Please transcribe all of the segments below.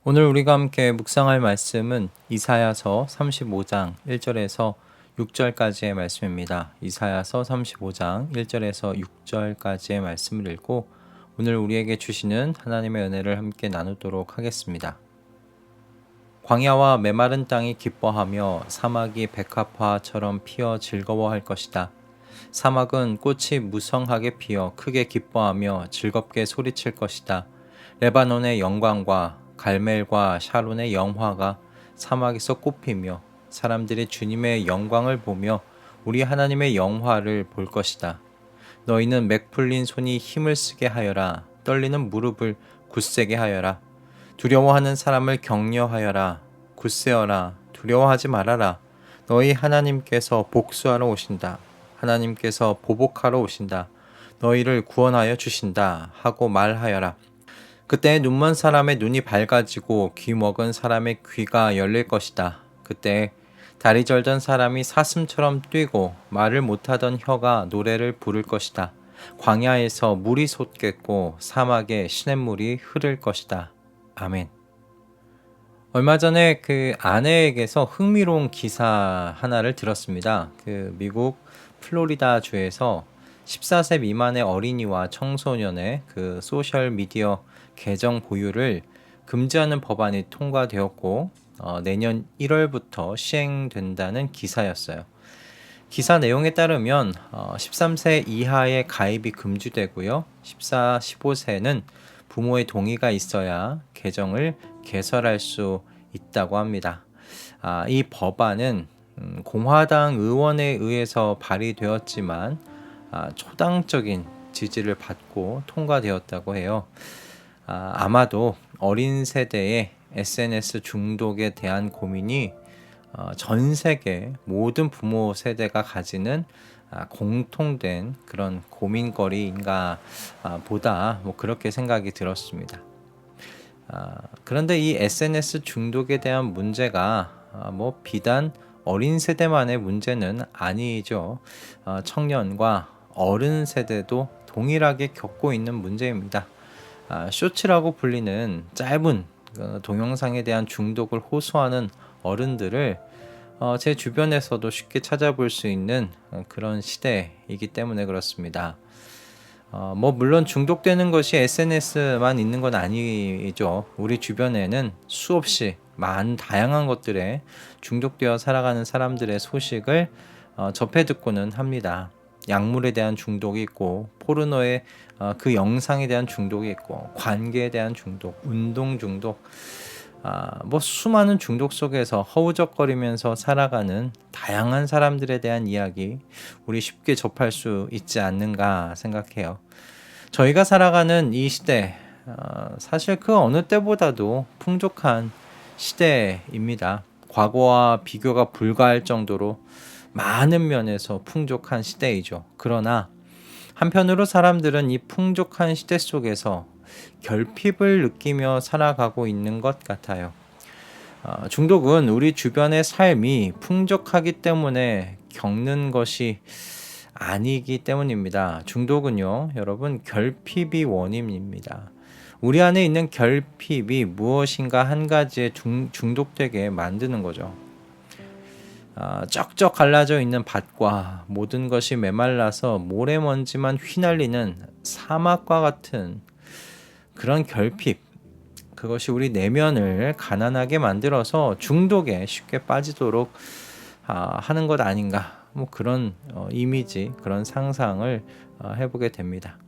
오늘 우리가 함께 묵상할 말씀은 이사야서 35장 1절에서 6절까지의 말씀입니다. 이사야서 35장 1절에서 6절까지의 말씀을 읽고 오늘 우리에게 주시는 하나님의 은혜를 함께 나누도록 하겠습니다. 광야와 메마른 땅이 기뻐하며 사막이 백합화처럼 피어 즐거워할 것이다. 사막은 꽃이 무성하게 피어 크게 기뻐하며 즐겁게 소리칠 것이다. 레바논의 영광과 갈멜과 샤론의 영화가 사막에서 꽃피며 사람들이 주님의 영광을 보며 우리 하나님의 영화를 볼 것이다. 너희는 맥 풀린 손이 힘을 쓰게 하여라. 떨리는 무릎을 굳세게 하여라. 두려워하는 사람을 격려하여라. 굳세어라. 두려워하지 말아라. 너희 하나님께서 복수하러 오신다. 하나님께서 보복하러 오신다. 너희를 구원하여 주신다 하고 말하여라. 그때 눈먼 사람의 눈이 밝아지고 귀 먹은 사람의 귀가 열릴 것이다. 그때 다리 절던 사람이 사슴처럼 뛰고 말을 못하던 혀가 노래를 부를 것이다. 광야에서 물이 솟겠고 사막에 시냇물이 흐를 것이다. 아멘. 얼마 전에 그 아내에게서 흥미로운 기사 하나를 들었습니다. 미국 플로리다 주에서 14세 미만의 어린이와 청소년의 소셜 미디어 계정 보유를 금지하는 법안이 통과되었고 내년 1월부터 시행된다는 기사였어요. 기사 내용에 따르면 13세 이하의 가입이 금지되고요. 14, 15세는 부모의 동의가 있어야 계정을 개설할 수 있다고 합니다. 이 법안은 공화당 의원에 의해서 발의되었지만 초당적인 지지를 받고 통과되었다고 해요. 아마도 어린 세대의 SNS 중독에 대한 고민이 전 세계 모든 부모 세대가 가지는 공통된 그런 고민거리인가 보다 그렇게 생각이 들었습니다. 그런데 이 SNS 중독에 대한 문제가 비단 어린 세대만의 문제는 아니죠. 청년과 어른 세대도 동일하게 겪고 있는 문제입니다. 쇼츠라고 불리는 짧은 동영상에 대한 중독을 호소하는 어른들을 제 주변에서도 쉽게 찾아볼 수 있는 그런 시대이기 때문에 그렇습니다. 물론 중독되는 것이 SNS만 있는 건 아니죠. 우리 주변에는 수없이 다양한 것들에 중독되어 살아가는 사람들의 소식을 접해 듣고는 합니다. 약물에 대한 중독이 있고 포르노의 그 영상에 대한 중독이 있고 관계에 대한 중독, 운동 중독, 수많은 중독 속에서 허우적거리면서 살아가는 다양한 사람들에 대한 이야기 우리 쉽게 접할 수 있지 않는가 생각해요. 저희가 살아가는 이 시대 사실 그 어느 때보다도 풍족한 시대입니다. 과거와 비교가 불가할 정도로 많은 면에서 풍족한 시대이죠. 그러나 한편으로 사람들은 이 풍족한 시대 속에서 결핍을 느끼며 살아가고 있는 것 같아요. 중독은 우리 주변의 삶이 풍족하기 때문에 겪는 것이 아니기 때문입니다. 중독은요, 여러분, 결핍이 원인입니다. 우리 안에 있는 결핍이 무엇인가 한 가지에 중독되게 만드는 거죠. 쩍쩍 갈라져 있는 밭과 모든 것이 메말라서 모래먼지만 휘날리는 사막과 같은 그런 결핍, 그것이 우리 내면을 가난하게 만들어서 중독에 쉽게 빠지도록 하는 것 아닌가, 그런 이미지, 그런 상상을 해보게 됩니다.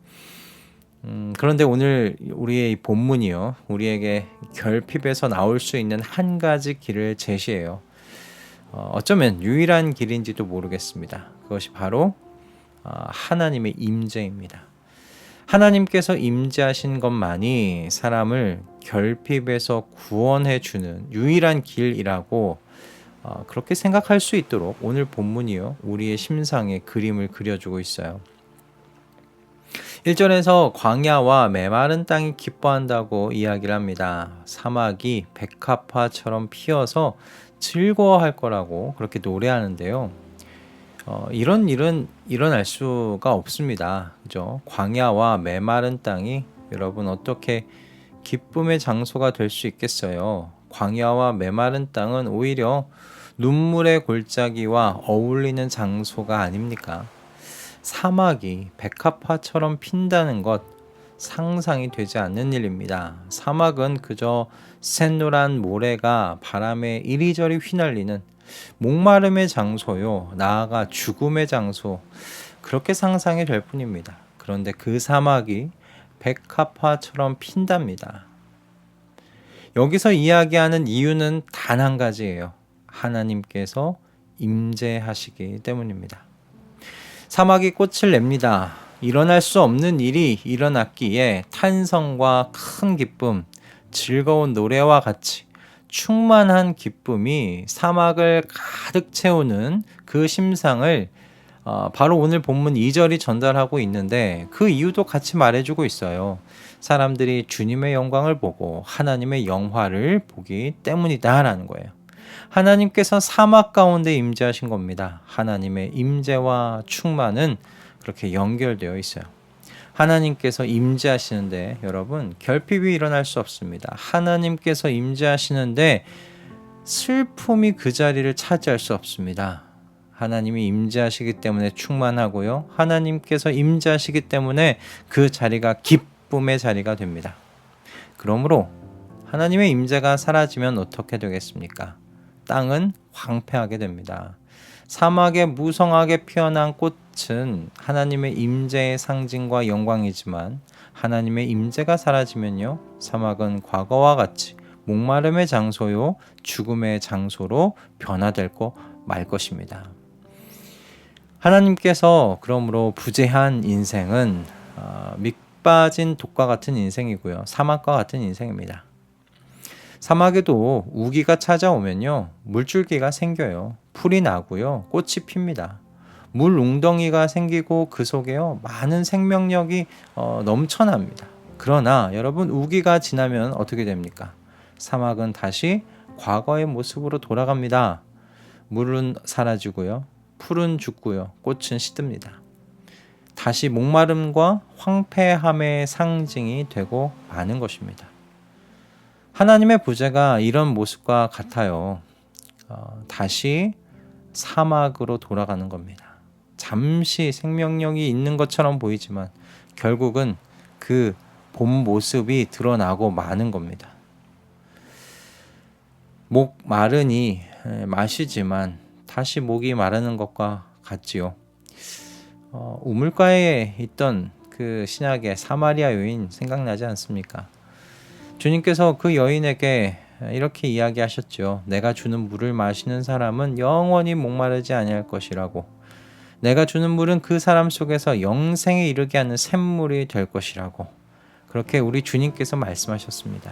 그런데 오늘 우리의 이 본문이요, 우리에게 결핍에서 나올 수 있는 한 가지 길을 제시해요. 어쩌면 유일한 길인지도 모르겠습니다. 그것이 바로 하나님의 임재입니다. 하나님께서 임재하신 것만이 사람을 결핍에서 구원해 주는 유일한 길이라고 그렇게 생각할 수 있도록 오늘 본문이요, 우리의 심상에 그림을 그려주고 있어요. 1절에서 광야와 메마른 땅이 기뻐한다고 이야기를 합니다. 사막이 백합화처럼 피어서 즐거워할 거라고 그렇게 노래하는데요. 이런 일은 일어날 수가 없습니다. 그죠? 광야와 메마른 땅이 여러분 어떻게 기쁨의 장소가 될 수 있겠어요? 광야와 메마른 땅은 오히려 눈물의 골짜기와 어울리는 장소가 아닙니까? 사막이 백합화처럼 핀다는 것 상상이 되지 않는 일입니다. 사막은 그저 샛노란 모래가 바람에 이리저리 휘날리는 목마름의 장소요, 나아가 죽음의 장소, 그렇게 상상이 될 뿐입니다. 그런데 그 사막이 백합화처럼 핀답니다. 여기서 이야기하는 이유는 단 한 가지예요. 하나님께서 임재하시기 때문입니다. 사막이 꽃을 냅니다. 일어날 수 없는 일이 일어났기에 탄성과 큰 기쁨, 즐거운 노래와 같이 충만한 기쁨이 사막을 가득 채우는 그 심상을 바로 오늘 본문 2절이 전달하고 있는데 그 이유도 같이 말해주고 있어요. 사람들이 주님의 영광을 보고 하나님의 영화를 보기 때문이다 라는 거예요. 하나님께서 사막 가운데 임재하신 겁니다. 하나님의 임재와 충만은 그렇게 연결되어 있어요. 하나님께서 임재하시는데 여러분 결핍이 일어날 수 없습니다. 하나님께서 임재하시는데 슬픔이 그 자리를 차지할 수 없습니다. 하나님이 임재하시기 때문에 충만하고요. 하나님께서 임재하시기 때문에 그 자리가 기쁨의 자리가 됩니다. 그러므로 하나님의 임재가 사라지면 어떻게 되겠습니까? 땅은 황폐하게 됩니다. 사막에 무성하게 피어난 꽃은 하나님의 임재의 상징과 영광이지만 하나님의 임재가 사라지면요, 사막은 과거와 같이 목마름의 장소요, 죽음의 장소로 변화되고 말 것입니다. 하나님께서 그러므로 부재한 인생은 밑빠진 독과 같은 인생이고요, 사막과 같은 인생입니다. 사막에도 우기가 찾아오면요, 물줄기가 생겨요. 풀이 나고요, 꽃이 핍니다. 물 웅덩이가 생기고 그 속에요, 많은 생명력이 넘쳐납니다. 그러나 여러분, 우기가 지나면 어떻게 됩니까? 사막은 다시 과거의 모습으로 돌아갑니다. 물은 사라지고요, 풀은 죽고요, 꽃은 시듭니다. 다시 목마름과 황폐함의 상징이 되고 마는 것입니다. 하나님의 부재가 이런 모습과 같아요. 다시 사막으로 돌아가는 겁니다. 잠시 생명력이 있는 것처럼 보이지만 결국은 그 본 모습이 드러나고 마는 겁니다. 목 마르니 마시지만 다시 목이 마르는 것과 같지요. 우물가에 있던 그 신약의 사마리아 여인 생각나지 않습니까? 주님께서 그 여인에게 이렇게 이야기하셨죠. 내가 주는 물을 마시는 사람은 영원히 목마르지 아니할 것이라고. 내가 주는 물은 그 사람 속에서 영생에 이르게 하는 샘물이 될 것이라고. 그렇게 우리 주님께서 말씀하셨습니다.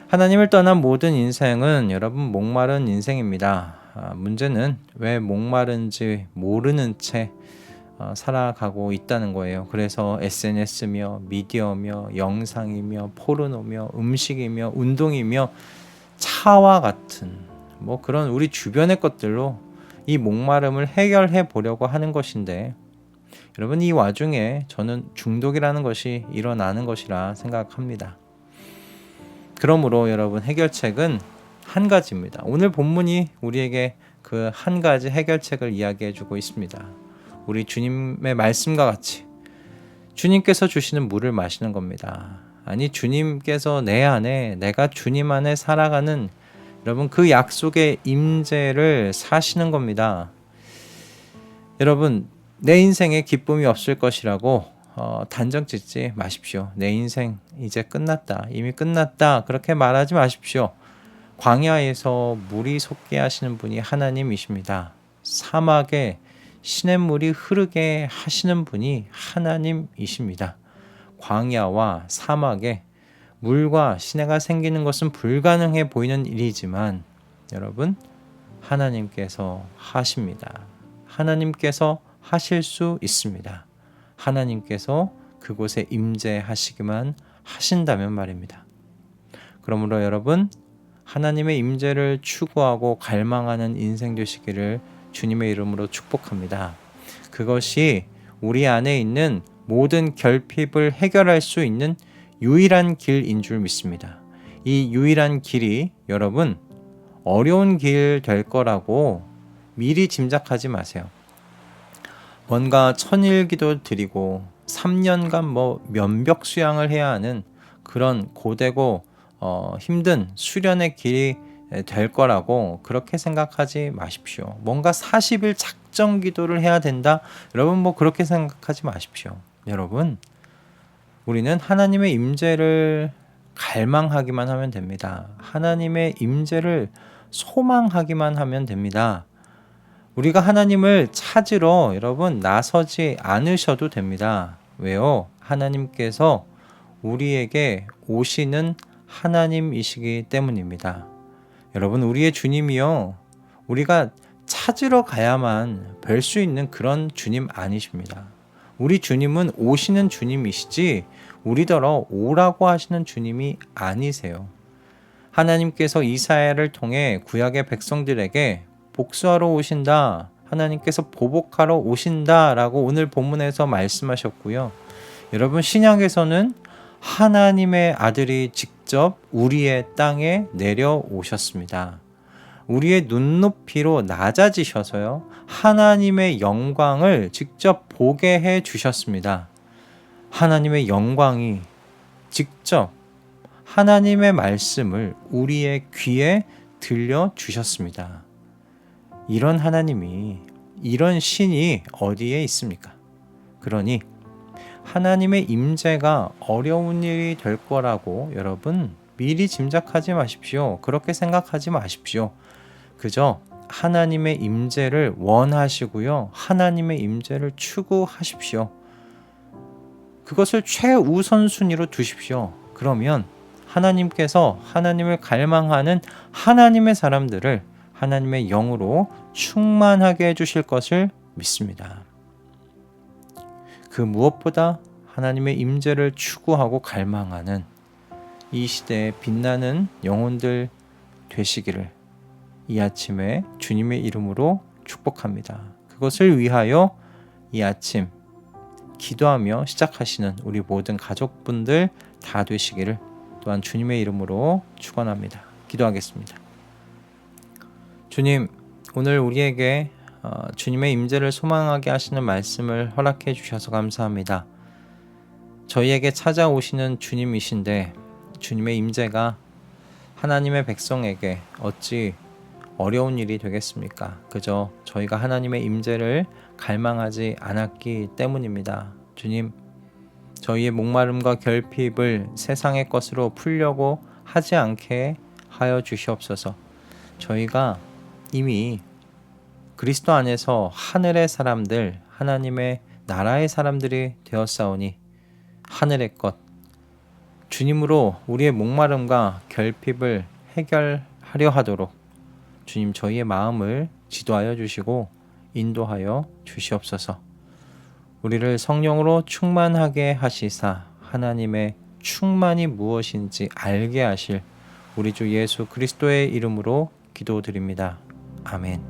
하나님을 떠난 모든 인생은 여러분 목마른 인생입니다. 문제는 왜 목마른지 모르는 채 살아가고 있다는 거예요. 그래서 SNS며 미디어며 영상이며 포르노며 음식이며 운동이며 차와 같은 그런 우리 주변의 것들로 이 목마름을 해결해 보려고 하는 것인데, 여러분 이 와중에 저는 중독이라는 것이 일어나는 것이라 생각합니다. 그러므로 여러분 해결책은 한 가지입니다. 오늘 본문이 우리에게 그 한 가지 해결책을 이야기해 주고 있습니다. 우리 주님의 말씀과 같이 주님께서 주시는 물을 마시는 겁니다. 아니, 주님께서 내 안에, 내가 주님 안에 살아가는 여러분 그 약속의 임재를 사시는 겁니다. 여러분 내 인생에 기쁨이 없을 것이라고 단정 짓지 마십시오. 내 인생 이제 끝났다, 이미 끝났다, 그렇게 말하지 마십시오. 광야에서 물이 솟게 하시는 분이 하나님이십니다. 사막에 시냇물이 흐르게 하시는 분이 하나님이십니다. 광야와 사막에 물과 시내가 생기는 것은 불가능해 보이는 일이지만 여러분, 하나님께서 하십니다. 하나님께서 하실 수 있습니다. 하나님께서 그곳에 임재하시기만 하신다면 말입니다. 그러므로 여러분, 하나님의 임재를 추구하고 갈망하는 인생 되시기를 주님의 이름으로 축복합니다. 그것이 우리 안에 있는 모든 결핍을 해결할 수 있는 유일한 길인 줄 믿습니다. 이 유일한 길이 여러분 어려운 길 될 거라고 미리 짐작하지 마세요. 뭔가 천일기도 드리고 3년간 면벽 수양을 해야 하는 그런 고되고 힘든 수련의 길이 될 거라고 그렇게 생각하지 마십시오. 뭔가 40일 작정 기도를 해야 된다. 여러분 그렇게 생각하지 마십시오. 여러분 우리는 하나님의 임재를 갈망하기만 하면 됩니다. 하나님의 임재를 소망하기만 하면 됩니다. 우리가 하나님을 찾으러 여러분 나서지 않으셔도 됩니다. 왜요? 하나님께서 우리에게 오시는 하나님이시기 때문입니다. 여러분 우리의 주님이요 우리가 찾으러 가야만 뵐 수 있는 그런 주님 아니십니다. 우리 주님은 오시는 주님이시지 우리더러 오라고 하시는 주님이 아니세요. 하나님께서 이사야를 통해 구약의 백성들에게 복수하러 오신다, 하나님께서 보복하러 오신다 라고 오늘 본문에서 말씀하셨고요. 여러분 신약에서는 하나님의 아들이 직접 우리의 땅에 내려오셨습니다. 우리의 눈높이로 낮아지셔서요 하나님의 영광을 직접 보게 해 주셨습니다. 하나님의 영광이 직접 하나님의 말씀을 우리의 귀에 들려주셨습니다. 이런 하나님이, 이런 신이 어디에 있습니까? 그러니 하나님의 임재가 어려운 일이 될 거라고 여러분 미리 짐작하지 마십시오. 그렇게 생각하지 마십시오. 그저 하나님의 임재를 원하시고요. 하나님의 임재를 추구하십시오. 그것을 최우선순위로 두십시오. 그러면 하나님께서 하나님을 갈망하는 하나님의 사람들을 하나님의 영으로 충만하게 해주실 것을 믿습니다. 그 무엇보다 하나님의 임재를 추구하고 갈망하는 이 시대에 빛나는 영혼들 되시기를 이 아침에 주님의 이름으로 축복합니다. 그것을 위하여 이 아침 기도하며 시작하시는 우리 모든 가족분들 다 되시기를 또한 주님의 이름으로 축원합니다. 기도하겠습니다. 주님, 오늘 우리에게 주님의 임재를 소망하게 하시는 말씀을 허락해 주셔서 감사합니다. 저희에게 찾아오시는 주님이신데 주님의 임재가 하나님의 백성에게 어찌 어려운 일이 되겠습니까? 그저 저희가 하나님의 임재를 갈망하지 않았기 때문입니다. 주님, 저희의 목마름과 결핍을 세상의 것으로 풀려고 하지 않게 하여 주시옵소서. 저희가 이미 그리스도 안에서 하늘의 사람들, 하나님의 나라의 사람들이 되었사오니 하늘의 것, 주님으로 우리의 목마름과 결핍을 해결하려 하도록 주님 저희의 마음을 지도하여 주시고 인도하여 주시옵소서. 우리를 성령으로 충만하게 하시사 하나님의 충만이 무엇인지 알게 하실 우리 주 예수 그리스도의 이름으로 기도드립니다. 아멘.